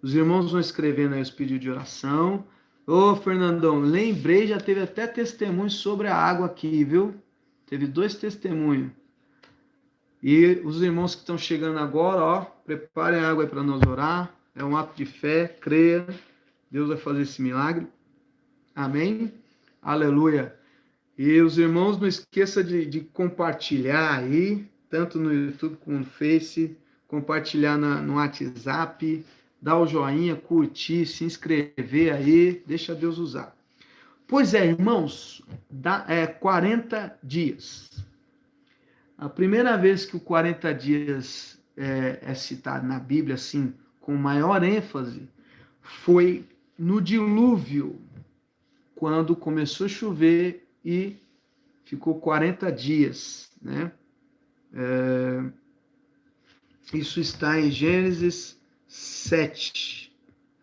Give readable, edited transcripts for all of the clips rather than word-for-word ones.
Os irmãos vão escrevendo aí os pedidos de oração. Ô, Fernandão, lembrei, já teve até testemunho sobre a água aqui, viu? Teve 2 testemunhos. E os irmãos que estão chegando agora, ó, preparem a água aí para nós orar. É um ato de fé, creia. Deus vai fazer esse milagre. Amém? Aleluia. E os irmãos, não esqueça de compartilhar aí, tanto no YouTube como no Face, compartilhar no WhatsApp, dar o joinha, curtir, se inscrever aí, deixa Deus usar. Pois é, irmãos, 40 dias. A primeira vez que o 40 dias é citado na Bíblia, assim, com maior ênfase, foi no dilúvio, quando começou a chover e ficou 40 dias, né? Isso está em Gênesis 7.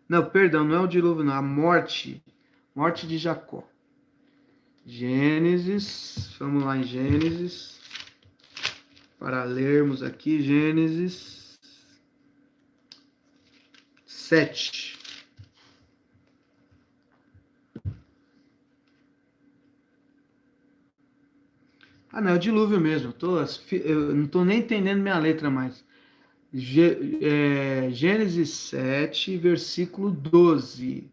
Não, perdão, não é o dilúvio, não, a morte de Jacó. Gênesis, vamos lá em Gênesis, para lermos aqui, Gênesis 7. Ah, não, é o dilúvio mesmo. Eu não estou nem entendendo minha letra mais. Gênesis 7, versículo 12.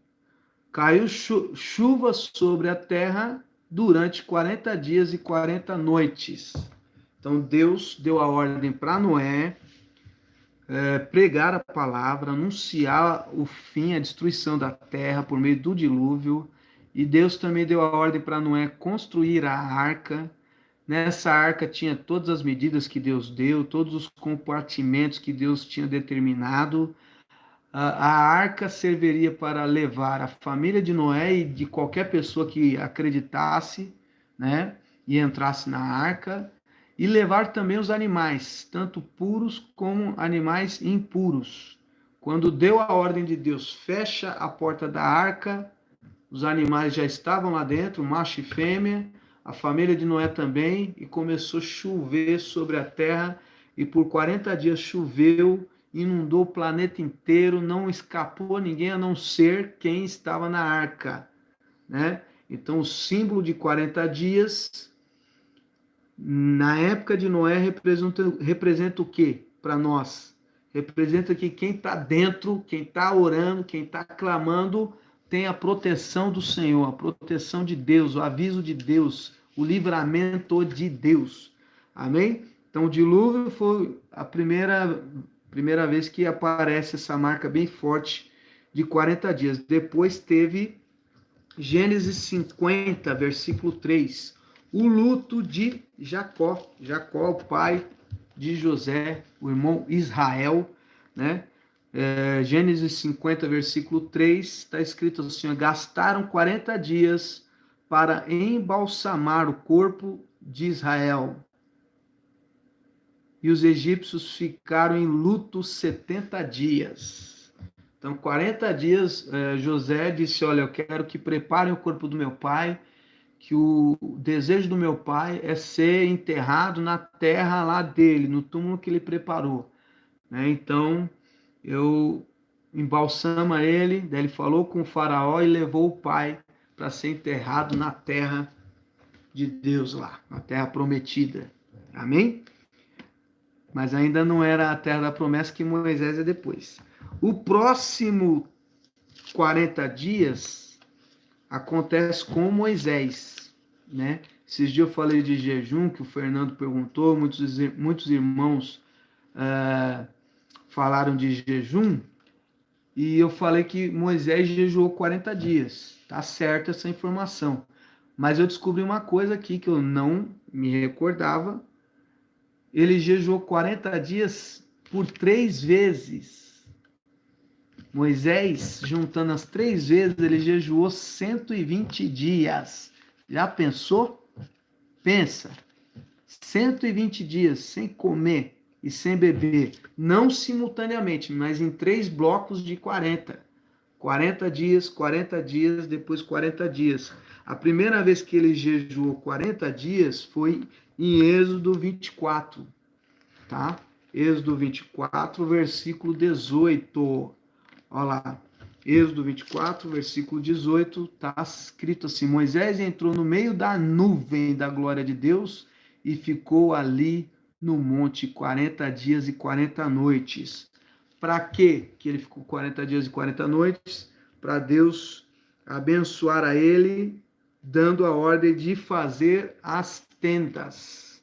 Caiu chuva sobre a terra durante 40 dias e 40 noites. Então Deus deu a ordem para Noé pregar a palavra, anunciar o fim, a destruição da terra por meio do dilúvio. E Deus também deu a ordem para Noé construir a arca. Nessa arca tinha todas as medidas que Deus deu, todos os compartimentos que Deus tinha determinado. A arca serviria para levar a família de Noé e de qualquer pessoa que acreditasse, né, e entrasse na arca, e levar também os animais, tanto puros como animais impuros. Quando deu a ordem de Deus, fecha a porta da arca, os animais já estavam lá dentro, macho e fêmea, a família de Noé também, e começou a chover sobre a terra, e por 40 dias choveu, inundou o planeta inteiro, não escapou ninguém a não ser quem estava na arca, né? Então o símbolo de 40 dias, na época de Noé, representa o quê para nós? Representa que quem está dentro, quem está orando, quem está clamando, tem a proteção do Senhor, a proteção de Deus, o aviso de Deus, o livramento de Deus. Amém? Então o dilúvio foi a primeira vez que aparece essa marca bem forte de 40 dias. Depois teve Gênesis 50, versículo 3. O luto de Jacó. Jacó, o pai de José, o irmão Israel, né? Gênesis 50, versículo 3, está escrito assim: gastaram 40 dias para embalsamar o corpo de Israel. E os egípcios ficaram em luto 70 dias. Então, 40 dias, José disse: olha, eu quero que preparem o corpo do meu pai, que o desejo do meu pai é ser enterrado na terra lá dele, no túmulo que ele preparou. Então, eu embalsama ele, daí ele falou com o faraó e levou o pai para ser enterrado na terra de Deus lá, na terra prometida. Amém? Mas ainda não era a terra da promessa, que Moisés é depois. O próximo 40 dias acontece com Moisés, né? Esses dias eu falei de jejum, que o Fernando perguntou, muitos irmãos falaram de jejum, e eu falei que Moisés jejuou 40 dias. Tá certa essa informação. Mas eu descobri uma coisa aqui que eu não me recordava. Ele jejuou 40 dias por 3 vezes. Moisés, juntando as 3 vezes, ele jejuou 120 dias. Já pensou? Pensa. 120 dias sem comer e sem beber, não simultaneamente, mas em 3 blocos de 40. 40 dias, depois 40 dias. A primeira vez que ele jejuou 40 dias foi em Êxodo 24, tá? Êxodo 24, versículo 18. Olha lá, Êxodo 24, versículo 18, está escrito assim: Moisés entrou no meio da nuvem da glória de Deus e ficou ali no monte 40 dias e 40 noites. Para quê que ele ficou 40 dias e 40 noites? Para Deus abençoar a ele, dando a ordem de fazer as tendas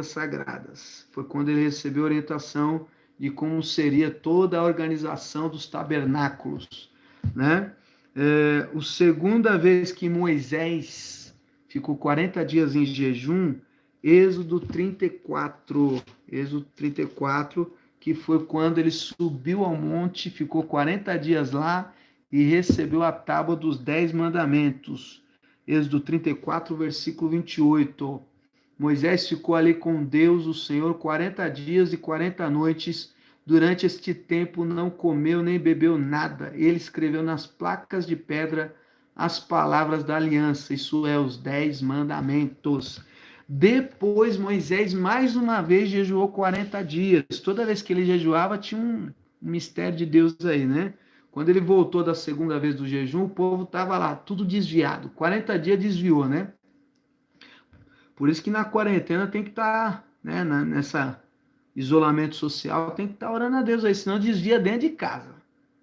sagradas. Foi quando ele recebeu orientação de como seria toda a organização dos tabernáculos, né? A segunda vez que Moisés ficou 40 dias em jejum, Êxodo 34, que foi quando ele subiu ao monte, ficou 40 dias lá e recebeu a tábua dos 10 mandamentos. Êxodo 34, versículo 28. Moisés ficou ali com Deus, o Senhor, 40 dias e 40 noites. Durante este tempo não comeu nem bebeu nada. Ele escreveu nas placas de pedra as palavras da aliança, isso é, os 10 mandamentos. Depois Moisés mais uma vez jejuou 40 dias. Toda vez que ele jejuava tinha um mistério de Deus aí, né? Quando ele voltou da segunda vez do jejum, o povo estava lá, tudo desviado. 40 dias desviou, né? Por isso que na quarentena tem que estar, né, nessa isolamento social, tem que estar orando a Deus aí, senão desvia dentro de casa.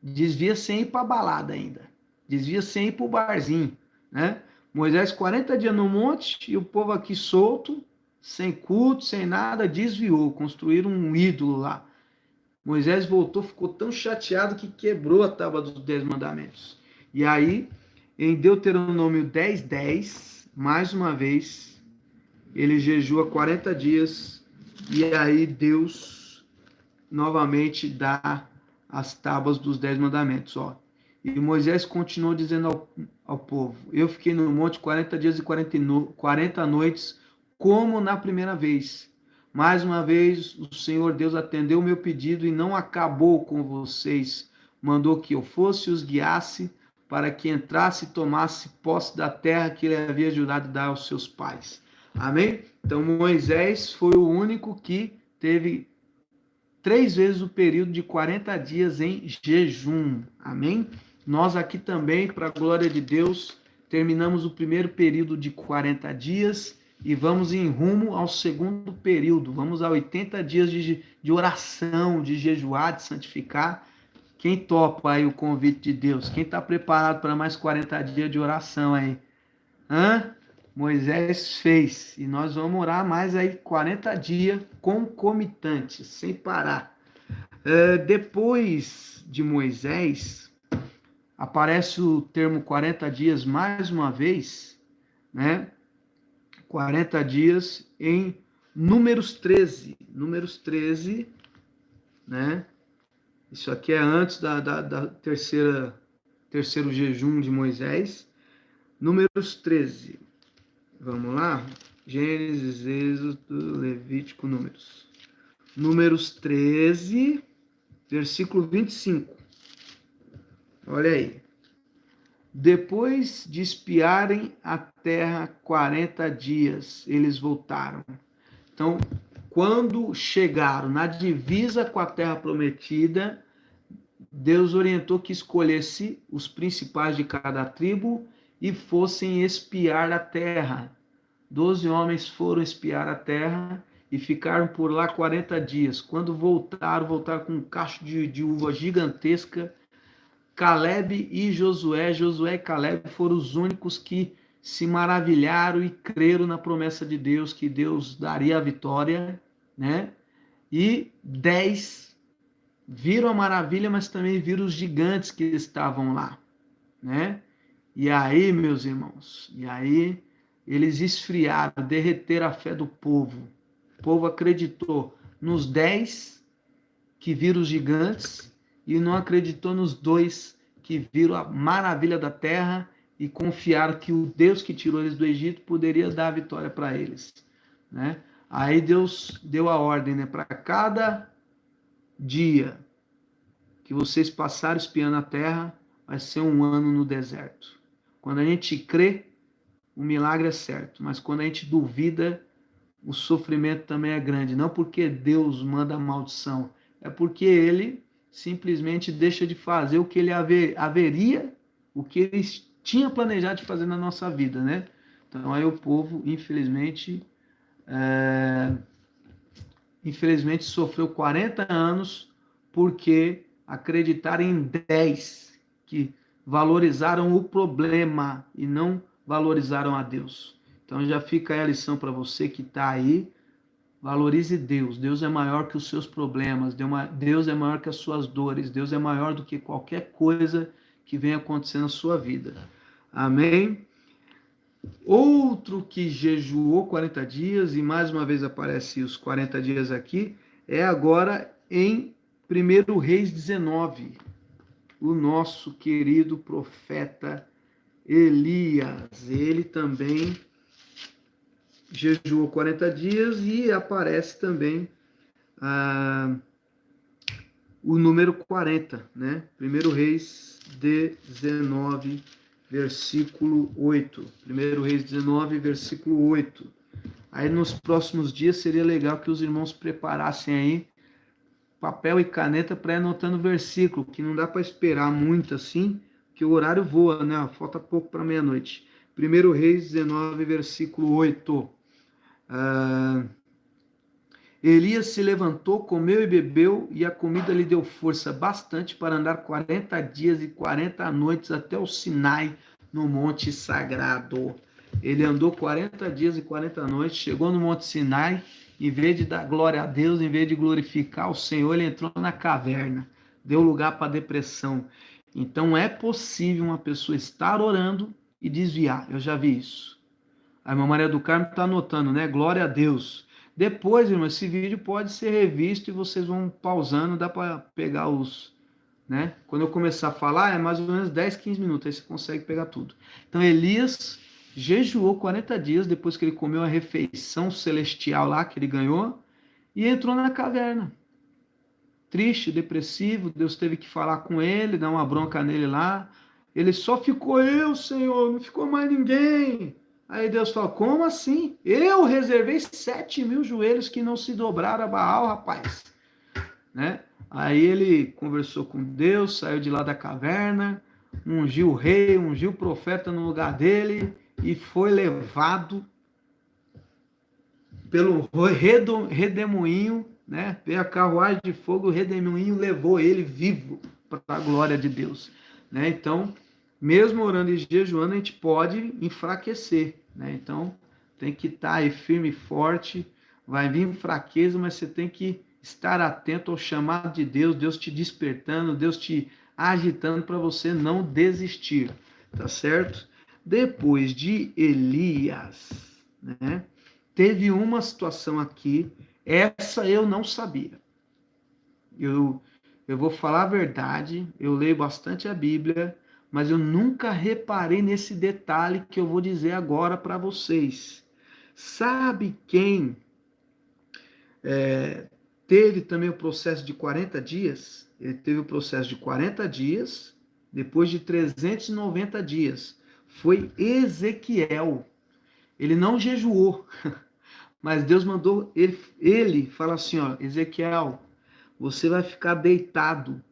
Desvia sem ir para balada ainda. Desvia sem ir para o barzinho, né? Moisés 40 dias no monte e o povo aqui solto, sem culto, sem nada, desviou, construíram um ídolo lá. Moisés voltou, ficou tão chateado que quebrou a tábua dos 10 mandamentos. E aí, em Deuteronômio 10:10, mais uma vez, ele jejua 40 dias e aí Deus novamente dá as tábuas dos 10 mandamentos. Ó. E Moisés continuou dizendo ao povo: Eu fiquei no monte 40 dias e 40 noites, como na primeira vez. Mais uma vez, o Senhor Deus atendeu o meu pedido e não acabou com vocês. Mandou que eu fosse e os guiasse para que entrasse e tomasse posse da terra que ele havia jurado dar aos seus pais. Amém? Então Moisés foi o único que teve 3 vezes o período de 40 dias em jejum. Amém? Nós aqui também, para a glória de Deus, terminamos o primeiro período de 40 dias e vamos em rumo ao segundo período. Vamos a 80 dias de oração, de jejuar, de santificar. Quem topa aí o convite de Deus? Quem está preparado para mais 40 dias de oração aí? Moisés fez, e nós vamos orar mais aí 40 dias concomitantes, sem parar. Depois de Moisés, aparece o termo 40 dias mais uma vez, né? 40 dias em Números 13. Números 13, né? Isso aqui é antes da terceiro jejum de Moisés. Números 13. Vamos lá? Gênesis, Êxodo, Levítico, Números. Números 13, versículo 25. Olha aí. Depois de espiarem a terra 40 dias, eles voltaram. Então, quando chegaram na divisa com a terra prometida, Deus orientou que escolhesse os principais de cada tribo e fossem espiar a terra. 12 homens foram espiar a terra e ficaram por lá 40 dias. Quando voltaram com um cacho de uva gigantesca. Caleb e Josué e Caleb foram os únicos que se maravilharam e creram na promessa de Deus, que Deus daria a vitória, né? E 10 viram a maravilha, mas também viram os gigantes que estavam lá, né? E aí, meus irmãos, eles esfriaram, derreteram a fé do povo. O povo acreditou nos 10 que viram os gigantes e não acreditou nos 2 que viram a maravilha da terra e confiaram que o Deus que tirou eles do Egito poderia dar a vitória para eles, né? Aí Deus deu a ordem, né? Para cada dia que vocês passarem espiando a terra, vai ser um ano no deserto. Quando a gente crê, o milagre é certo, mas quando a gente duvida, o sofrimento também é grande. Não porque Deus manda maldição, é porque ele simplesmente deixa de fazer o que ele haveria, o que ele tinha planejado de fazer na nossa vida, né? Então aí o povo, infelizmente sofreu 40 anos porque acreditaram em 10 que valorizaram o problema e não valorizaram a Deus. Então já fica aí a lição para você que está aí. Valorize Deus. Deus é maior que os seus problemas. Deus é maior que as suas dores. Deus é maior do que qualquer coisa que venha acontecer na sua vida. Amém? Outro que jejuou 40 dias, e mais uma vez aparece os 40 dias aqui, é agora em 1 Reis 19. O nosso querido profeta Elias. Ele também jejuou 40 dias e aparece também o número 40, né? 1 Reis 19, versículo 8. 1 Reis 19, versículo 8. Aí nos próximos dias seria legal que os irmãos preparassem aí papel e caneta para ir anotando o versículo, que não dá para esperar muito assim, que o horário voa, né? Falta pouco para meia-noite. 1 Reis 19, versículo 8. Elias se levantou, comeu e bebeu, e a comida lhe deu força bastante para andar 40 dias e 40 noites até o Sinai, no Monte Sagrado. Ele andou 40 dias e 40 noites, chegou no Monte Sinai, em vez de dar glória a Deus, em vez de glorificar o Senhor, ele entrou na caverna, deu lugar para depressão. Então é possível uma pessoa estar orando e desviar, eu já vi isso. A irmã Maria do Carmo está anotando, né? Glória a Deus. Depois, irmão, esse vídeo pode ser revisto e vocês vão pausando, dá para pegar os, né? Quando eu começar a falar, é mais ou menos 10, 15 minutos, aí você consegue pegar tudo. Então, Elias jejuou 40 dias depois que ele comeu a refeição celestial lá que ele ganhou e entrou na caverna. Triste, depressivo, Deus teve que falar com ele, dar uma bronca nele lá. Ele só ficou eu, Senhor, não ficou mais ninguém. Aí Deus falou, como assim? Eu reservei 7.000 joelhos que não se dobraram a Baal, rapaz. Né? Aí ele conversou com Deus, saiu de lá da caverna, ungiu o rei, ungiu o profeta no lugar dele e foi levado pelo redemoinho, né? Veio a carruagem de fogo, o redemoinho levou ele vivo para a glória de Deus. Né? Então, mesmo orando e jejuando, a gente pode enfraquecer, né? Então, tem que estar aí firme e forte, vai vir fraqueza, mas você tem que estar atento ao chamado de Deus, Deus te despertando, Deus te agitando para você não desistir, tá certo? Depois de Elias, né? Teve uma situação aqui, essa eu não sabia. Eu vou falar a verdade, eu leio bastante a Bíblia, mas eu nunca reparei nesse detalhe que eu vou dizer agora para vocês. Sabe quem teve também o processo de 40 dias? Ele teve o processo de 40 dias, depois de 390 dias. Foi Ezequiel. Ele não jejuou, mas Deus mandou ele fala assim, ó, Ezequiel, você vai ficar deitado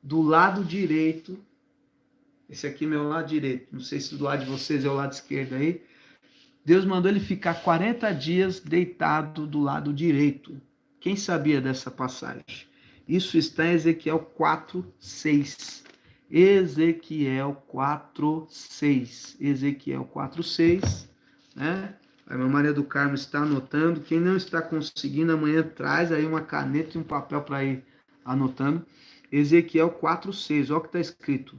do lado direito. Esse aqui é meu lado direito. Não sei se do lado de vocês é o lado esquerdo aí. Deus mandou ele ficar 40 dias deitado do lado direito. Quem sabia dessa passagem? Isso está em Ezequiel 4:6. Ezequiel 4:6. Ezequiel 4:6, né? A irmã Maria do Carmo está anotando. Quem não está conseguindo, amanhã traz aí uma caneta e um papel para ir anotando. Ezequiel 4:6. Olha o que está escrito.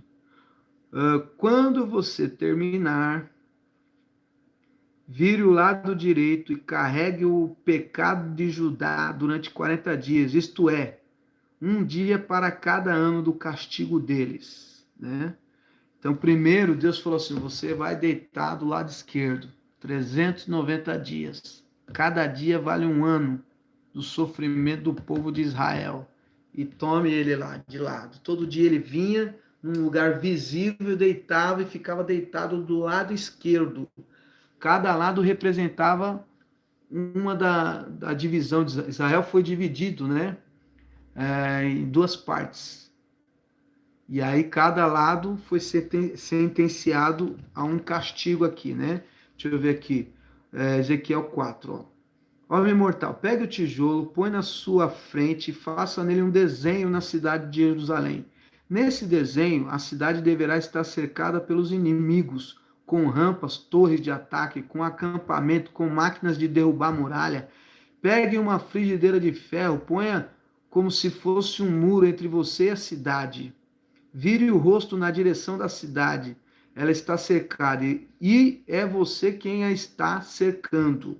Quando você terminar, vire o lado direito e carregue o pecado de Judá durante 40 dias, isto é, um dia para cada ano do castigo deles. Né? Então, primeiro, Deus falou assim, você vai deitar do lado esquerdo, 390 dias. Cada dia vale um ano do sofrimento do povo de Israel. E tome ele lá de lado. Todo dia ele vinha num lugar visível, deitava e ficava deitado do lado esquerdo. Cada lado representava uma da divisão de Israel, foi dividido, né? em duas partes. E aí cada lado foi sentenciado a um castigo aqui, né? Deixa eu ver aqui. Ezequiel 4, ó. Homem mortal, pegue o tijolo, põe na sua frente e faça nele um desenho na cidade de Jerusalém. Nesse desenho, a cidade deverá estar cercada pelos inimigos, com rampas, torres de ataque, com acampamento, com máquinas de derrubar muralha. Pegue uma frigideira de ferro, ponha como se fosse um muro entre você e a cidade. Vire o rosto na direção da cidade. Ela está cercada e é você quem a está cercando.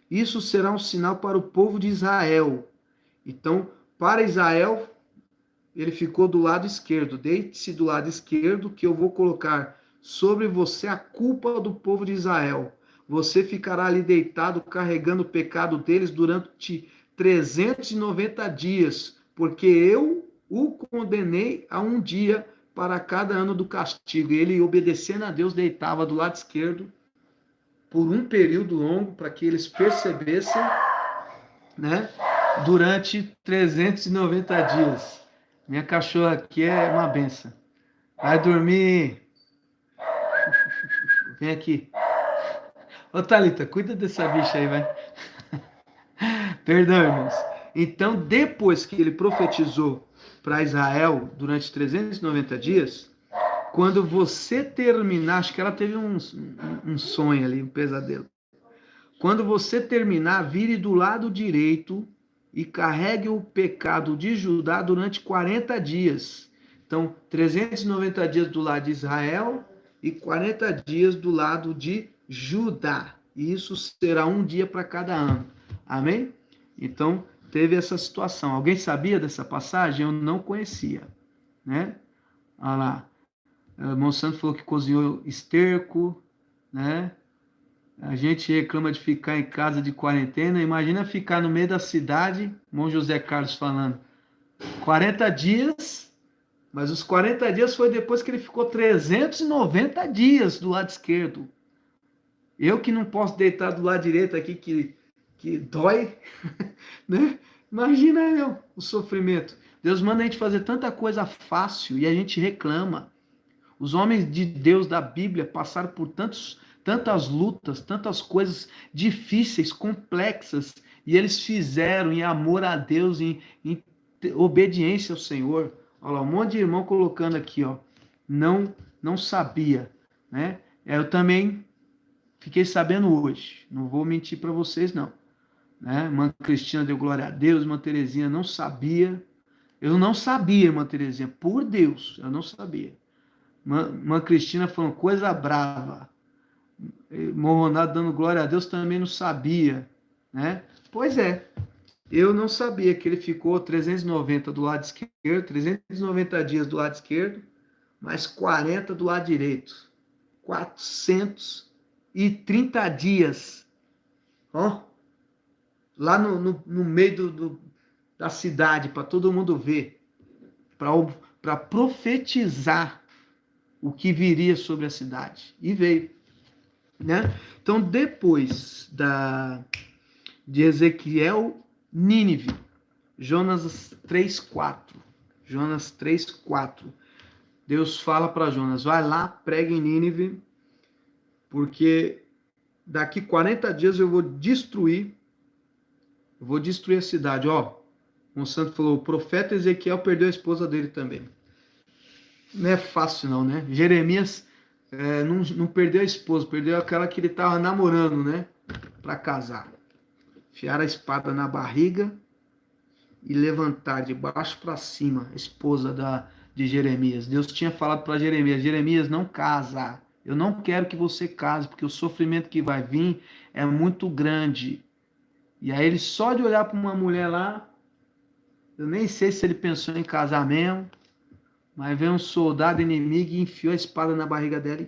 Isso será um sinal para o povo de Israel. Então, para Israel, ele ficou do lado esquerdo. Deite-se do lado esquerdo, que eu vou colocar sobre você a culpa do povo de Israel. Você ficará ali deitado, carregando o pecado deles durante 390 dias, porque eu o condenei a um dia para cada ano do castigo. E ele, obedecendo a Deus, deitava do lado esquerdo por um período longo, para que eles percebessem, né, durante 390 dias. Minha cachorra aqui é uma benção. Vai dormir. Vem aqui. Ô, Thalita, cuida dessa bicha aí, vai. Perdão, irmãos. Então, depois que ele profetizou para Israel durante 390 dias, quando você terminar, acho que ela teve um sonho ali, um pesadelo. Quando você terminar, vire do lado direito e carregue o pecado de Judá durante 40 dias. Então, 390 dias do lado de Israel e 40 dias do lado de Judá. E isso será um dia para cada ano. Amém? Então, teve essa situação. Alguém sabia dessa passagem? Eu não conhecia, né? Olha lá. Monsanto falou que cozinhou esterco, né? A gente reclama de ficar em casa de quarentena. Imagina ficar no meio da cidade, irmão José Carlos falando, 40 dias, mas os 40 dias foi depois que ele ficou 390 dias do lado esquerdo. Eu que não posso deitar do lado direito aqui, que dói, né? Imagina eu, o sofrimento. Deus manda a gente fazer tanta coisa fácil e a gente reclama. Os homens de Deus da Bíblia passaram por tantas lutas, tantas coisas difíceis, complexas, e eles fizeram em amor a Deus, em obediência ao Senhor. Olha lá, um monte de irmão colocando aqui, ó, não sabia, né? Eu também fiquei sabendo hoje, não vou mentir para vocês não, né? Irmã Cristina deu glória a Deus, irmã Terezinha não sabia, eu não sabia, irmã Terezinha, por Deus, eu não sabia. Irmã Cristina falando coisa brava. Irmão Ronaldo dando glória a Deus também não sabia, né? Pois é, eu não sabia que ele ficou 390 do lado esquerdo, 390 dias do lado esquerdo, mais 40 do lado direito. 430 dias. Ó, lá no meio da cidade, para todo mundo ver, para profetizar o que viria sobre a cidade. E veio, né? Então, depois de Ezequiel, Nínive, Jonas 3:4. Jonas 3:4. Deus fala para Jonas, vai lá, pregue em Nínive, porque daqui 40 dias eu vou destruir a cidade. Ó, o santo falou, o profeta Ezequiel perdeu a esposa dele também. Não é fácil não, né? Jeremias não perdeu a esposa, perdeu aquela que ele estava namorando, né? Para casar. Enfiar a espada na barriga e levantar de baixo para cima a esposa de Jeremias. Deus tinha falado para Jeremias, Jeremias, não casa. Eu não quero que você case, porque o sofrimento que vai vir é muito grande. E aí ele só de olhar para uma mulher lá, eu nem sei se ele pensou em casar mesmo, mas veio um soldado inimigo e enfiou a espada na barriga dela,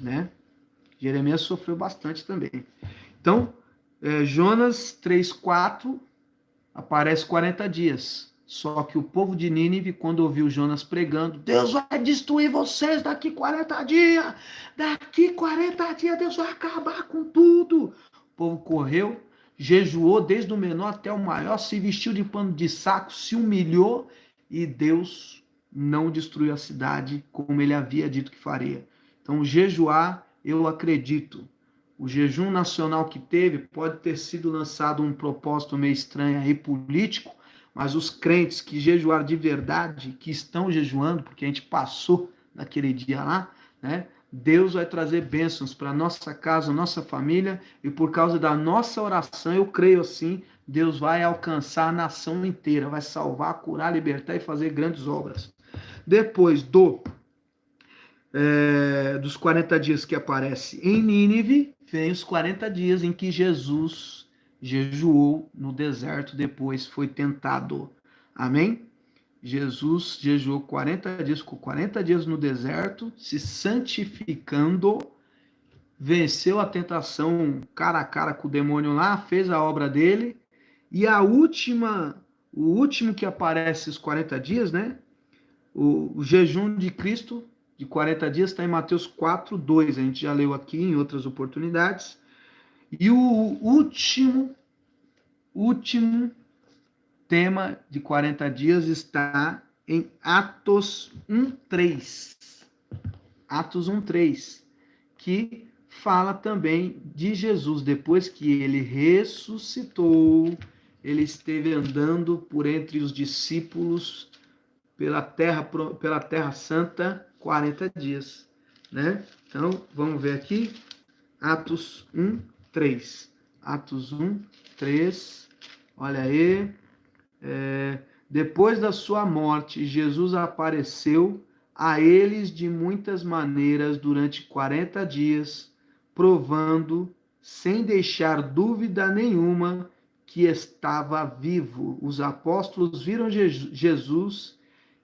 né? Jeremias sofreu bastante também. Então, Jonas 3:4 aparece 40 dias. Só que o povo de Nínive, quando ouviu Jonas pregando, Deus vai destruir vocês daqui 40 dias. Daqui 40 dias Deus vai acabar com tudo. O povo correu, jejuou desde o menor até o maior, se vestiu de pano de saco, se humilhou e Deus não destruiu a cidade como ele havia dito que faria. Então, jejuar, eu acredito. O jejum nacional que teve pode ter sido lançado um propósito meio estranho aí, político, mas os crentes que jejuaram de verdade, que estão jejuando, porque a gente passou naquele dia lá, né? Deus vai trazer bênçãos para nossa casa, nossa família, e por causa da nossa oração, eu creio assim, Deus vai alcançar a nação inteira, vai salvar, curar, libertar e fazer grandes obras. Depois dos 40 dias que aparece em Nínive, vem os 40 dias em que Jesus jejuou no deserto, depois foi tentado. Amém? Jesus jejuou 40 dias, ficou 40 dias no deserto, se santificando, venceu a tentação cara a cara com o demônio lá, fez a obra dele, e o último que aparece os 40 dias, né? O jejum de Cristo de 40 dias está em Mateus 4:2, a gente já leu aqui em outras oportunidades. E o último tema de 40 dias está em Atos 1:3. Atos 1:3, que fala também de Jesus, depois que ele ressuscitou, ele esteve andando por entre os discípulos pela terra santa 40 dias, né? Então, vamos ver aqui, Atos 1:3. Atos 1:3, olha aí. Depois da sua morte, Jesus apareceu a eles de muitas maneiras durante 40 dias, provando, sem deixar dúvida nenhuma, que estava vivo. Os apóstolos viram Jesus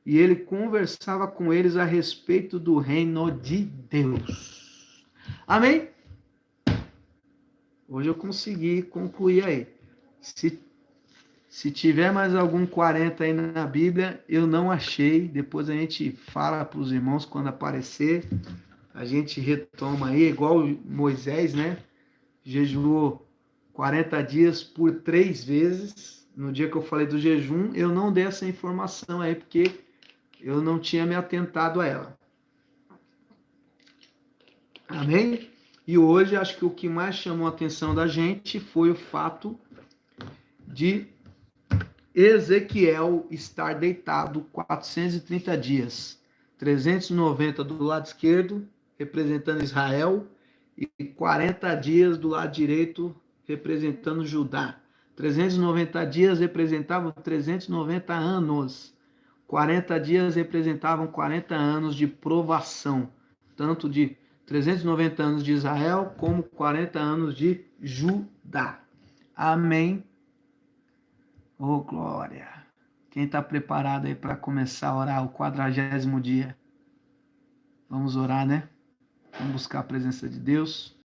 e ele conversava com eles a respeito do reino de Deus. Amém? Hoje eu consegui concluir aí. Se tiver mais algum 40 aí na Bíblia, eu não achei. Depois a gente fala para os irmãos quando aparecer. A gente retoma aí, igual Moisés, né? Jejuou 40 dias por 3 vezes. No dia que eu falei do jejum, eu não dei essa informação aí, porque eu não tinha me atentado a ela. Amém? E hoje, acho que o que mais chamou a atenção da gente foi o fato de Ezequiel estar deitado 430 dias. 390 do lado esquerdo, representando Israel, e 40 dias do lado direito, representando Judá. 390 dias representavam 390 anos. 40 dias representavam 40 anos de provação, tanto de 390 anos de Israel, como 40 anos de Judá. Amém. Oh, glória! Quem está preparado aí para começar a orar o 40º dia? Vamos orar, né? Vamos buscar a presença de Deus.